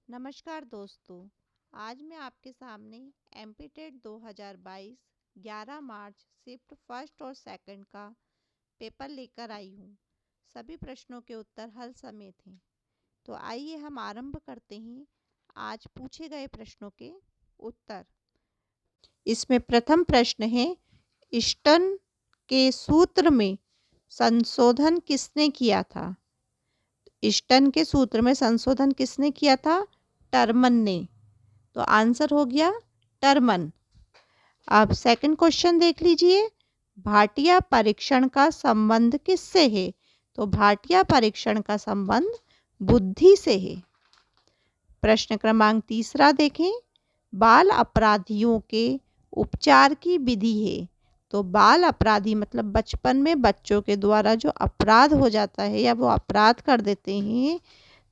नमस्कार दोस्तों। आज मैं आपके सामने एमपीटेट 2022 11 मार्च शिफ्ट फर्स्ट और सेकंड का पेपर लेकर आई हूँ। सभी प्रश्नों के उत्तर हल समेत हैं। तो आइए हम आरंभ करते हैं आज पूछे गए प्रश्नों के उत्तर। इसमें प्रथम प्रश्न है, इष्टन के सूत्र में संशोधन किसने किया था? इष्टन के सूत्र में संशोधन किसने किया था? टर्मन ने। तो आंसर हो गया टर्मन। अब सेकंड क्वेश्चन देख लीजिए, भाटिया परीक्षण का संबंध किससे है? तो भाटिया परीक्षण का संबंध बुद्धि से है। प्रश्न क्रमांक तीसरा देखें, बाल अपराधियों के उपचार की विधि है। तो बाल अपराधी मतलब बचपन में बच्चों के द्वारा जो अपराध हो जाता है या वो अपराध कर देते हैं,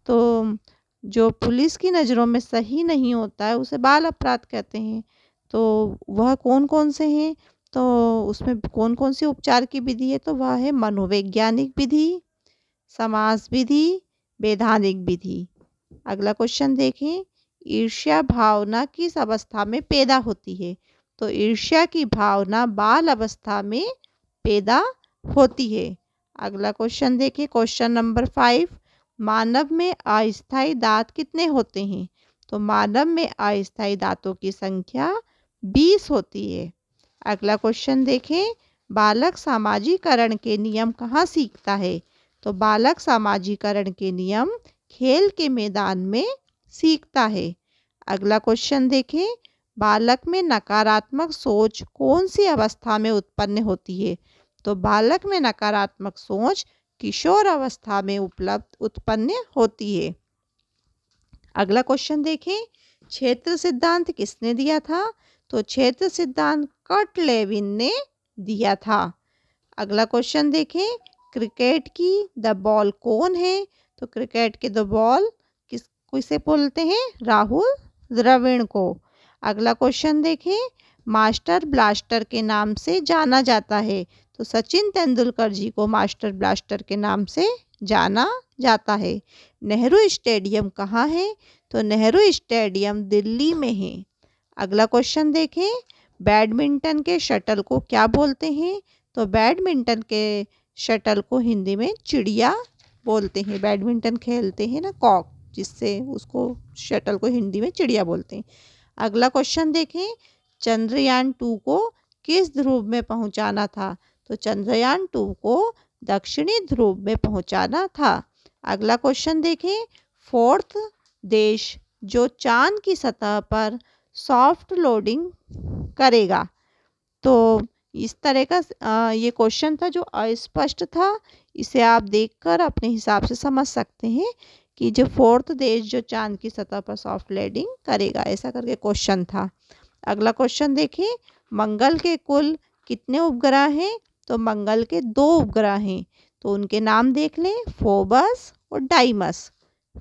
तो जो पुलिस की नज़रों में सही नहीं होता है उसे बाल अपराध कहते हैं। तो वह कौन कौन से हैं? तो उसमें कौन कौन सी उपचार की विधि है? तो वह है मनोवैज्ञानिक विधि, समाज विधि, वैधानिक विधि। अगला क्वेश्चन देखें, ईर्ष्या भावना किस अवस्था में पैदा होती है? तो ईर्ष्या की भावना बाल अवस्था में पैदा होती है। अगला क्वेश्चन देखिए, क्वेश्चन नंबर 5, मानव में अस्थायी दांत कितने होते हैं? तो मानव में अस्थायी दांतों की संख्या 20 होती है। अगला क्वेश्चन देखें, बालक सामाजिकरण के नियम कहाँ सीखता है? तो बालक सामाजिकरण के नियम खेल के मैदान में सीखता है। अगला क्वेश्चन देखें, बालक में नकारात्मक सोच कौन सी अवस्था में उत्पन्न होती है? तो बालक में नकारात्मक सोच किशोर अवस्था में उत्पन्न होती है। अगला क्वेश्चन देखें, क्षेत्र सिद्धांत किसने दिया था? तो क्षेत्र सिद्धांत कर्ट लेविन ने दिया था। अगला क्वेश्चन देखें, क्रिकेट की द बॉल कौन है? तो क्रिकेट के द बॉल किसे बोलते हैं? राहुल द्रविड़ को। अगला क्वेश्चन देखें, मास्टर ब्लास्टर के नाम से जाना जाता है। तो सचिन तेंदुलकर जी को मास्टर ब्लास्टर के नाम से जाना जाता है। नेहरू स्टेडियम कहाँ है? तो नेहरू स्टेडियम दिल्ली में है। अगला क्वेश्चन देखें, बैडमिंटन के शटल को क्या बोलते हैं? तो बैडमिंटन के शटल को हिंदी में चिड़िया बोलते हैं। बैडमिंटन खेलते हैं ना कॉक, जिससे उसको शटल को हिंदी में चिड़िया बोलते हैं। अगला क्वेश्चन देखें, चंद्रयान 2 को किस ध्रुव में पहुंचाना था? तो चंद्रयान 2 को दक्षिणी ध्रुव में पहुंचाना था। अगला क्वेश्चन देखें, फोर्थ देश जो चांद की सतह पर सॉफ्ट लोडिंग करेगा। तो इस तरह का ये क्वेश्चन था जो अस्पष्ट था। इसे आप देखकर अपने हिसाब से समझ सकते हैं कि जो फोर्थ देश जो चांद की सतह पर सॉफ्ट लैंडिंग करेगा, ऐसा करके क्वेश्चन था। अगला क्वेश्चन देखिए, मंगल के कुल कितने उपग्रह हैं? तो मंगल के 2 उपग्रह हैं। तो उनके नाम देख लें, फोबस और डाइमस।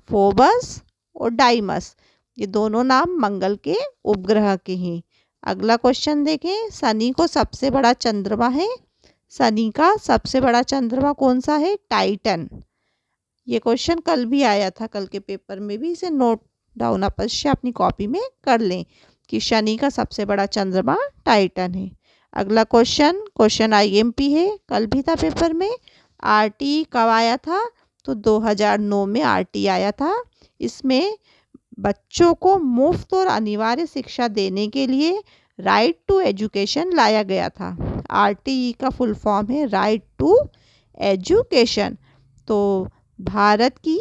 फोबस और डाइमस, ये दोनों नाम मंगल के उपग्रह के हैं। अगला क्वेश्चन देखें, शनि को सबसे बड़ा चंद्रमा है। शनि का सबसे बड़ा चंद्रमा कौन सा है? टाइटन। ये क्वेश्चन कल भी आया था, कल के पेपर में भी। इसे नोट डाउन अवश्य अपनी कॉपी में कर लें कि शनि का सबसे बड़ा चंद्रमा टाइटन है। अगला क्वेश्चन, क्वेश्चन आईएमपी है, कल भी था पेपर में। आरटी कब आया था? तो 2009 में आरटी आया था। इसमें बच्चों को मुफ्त और अनिवार्य शिक्षा देने के लिए राइट टू एजुकेशन लाया गया था। आरटीई का फुल फॉर्म है राइट टू एजुकेशन। तो भारत की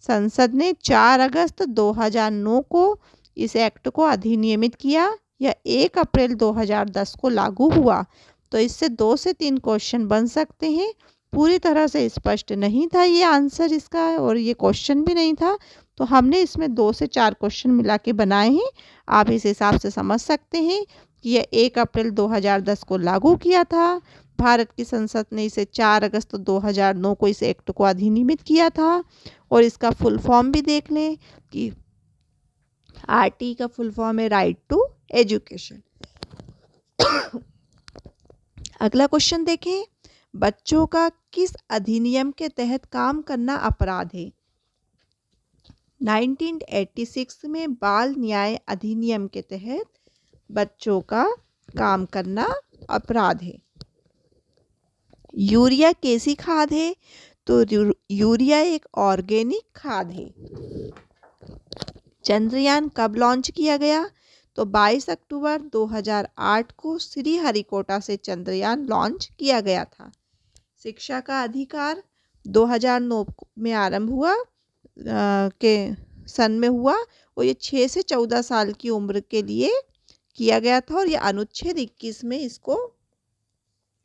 संसद ने 4 अगस्त 2009 को इस एक्ट को अधिनियमित किया। यह 1 अप्रैल 2010 को लागू हुआ। तो इससे 2 से 3 क्वेश्चन बन सकते हैं। पूरी तरह से स्पष्ट नहीं था ये आंसर इसका, और ये क्वेश्चन भी नहीं था, तो हमने इसमें 2 से 4 क्वेश्चन मिला के बनाए हैं। आप इस हिसाब से समझ सकते हैं कि यह 1 अप्रैल 2010 को लागू किया था। भारत की संसद ने इसे 4 अगस्त 2009 को इस एक्ट को अधिनियमित किया था। और इसका फुल फॉर्म भी देख लें कि आरटी का फुल फॉर्म है राइट टू एजुकेशन। अगला क्वेश्चन देखें, बच्चों का किस अधिनियम के तहत काम करना अपराध है? 1986 में बाल न्याय अधिनियम के तहत बच्चों का काम करना अपराध है। यूरिया कैसी खाद है? तो यूरिया एक ऑर्गेनिक खाद है। चंद्रयान कब लॉन्च किया गया? तो 22 अक्टूबर 2008 को श्रीहरिकोटा से चंद्रयान लॉन्च किया गया था। शिक्षा का अधिकार 2009 में आरंभ हुआ के सन में हुआ और ये 6 से 14 साल की उम्र के लिए किया गया था और ये अनुच्छेद 21 में इसको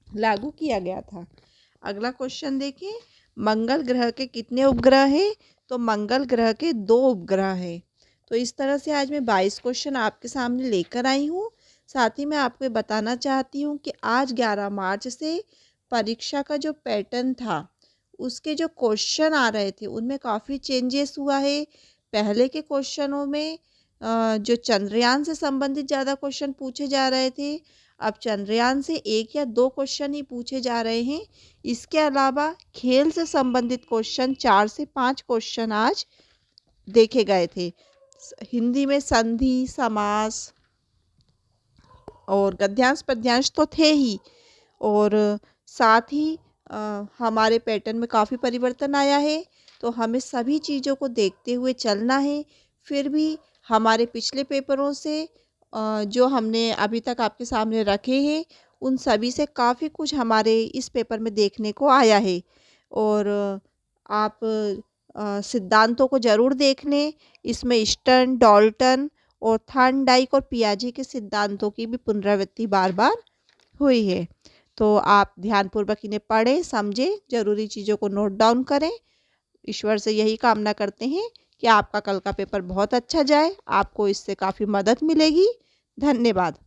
लागू किया गया था। अगला क्वेश्चन देखिए, मंगल ग्रह के कितने उपग्रह हैं? तो मंगल ग्रह के 2 उपग्रह हैं। तो इस तरह से आज मैं 22 क्वेश्चन आपके सामने लेकर आई हूँ। साथ ही मैं आपको बताना चाहती हूँ कि आज 11 मार्च से परीक्षा का जो पैटर्न था उसके जो क्वेश्चन आ रहे थे उनमें काफ़ी चेंजेस हुआ है। पहले के क्वेश्चनों में जो चंद्रयान से संबंधित ज़्यादा क्वेश्चन पूछे जा रहे थे, अब चंद्रयान से 1 या 2 क्वेश्चन ही पूछे जा रहे हैं। इसके अलावा खेल से संबंधित क्वेश्चन 4 से 5 क्वेश्चन आज देखे गए थे। हिंदी में संधि, समास और गद्यांश पद्यांश तो थे ही, और साथ ही हमारे पैटर्न में काफ़ी परिवर्तन आया है। तो हमें सभी चीज़ों को देखते हुए चलना है। फिर भी हमारे पिछले पेपरों से जो हमने अभी तक आपके सामने रखे हैं उन सभी से काफ़ी कुछ हमारे इस पेपर में देखने को आया है। और आप सिद्धांतों को ज़रूर देख लें। इसमें स्टर्न, डाल्टन और थॉर्नडाइक और पियाजे के सिद्धांतों की भी पुनरावृत्ति बार बार हुई है। तो आप ध्यानपूर्वक इन्हें पढ़ें, समझें, ज़रूरी चीज़ों को नोट डाउन करें। ईश्वर से यही कामना करते हैं कि आपका कल का पेपर बहुत अच्छा जाए, आपको इससे काफ़ी मदद मिलेगी। धन्यवाद।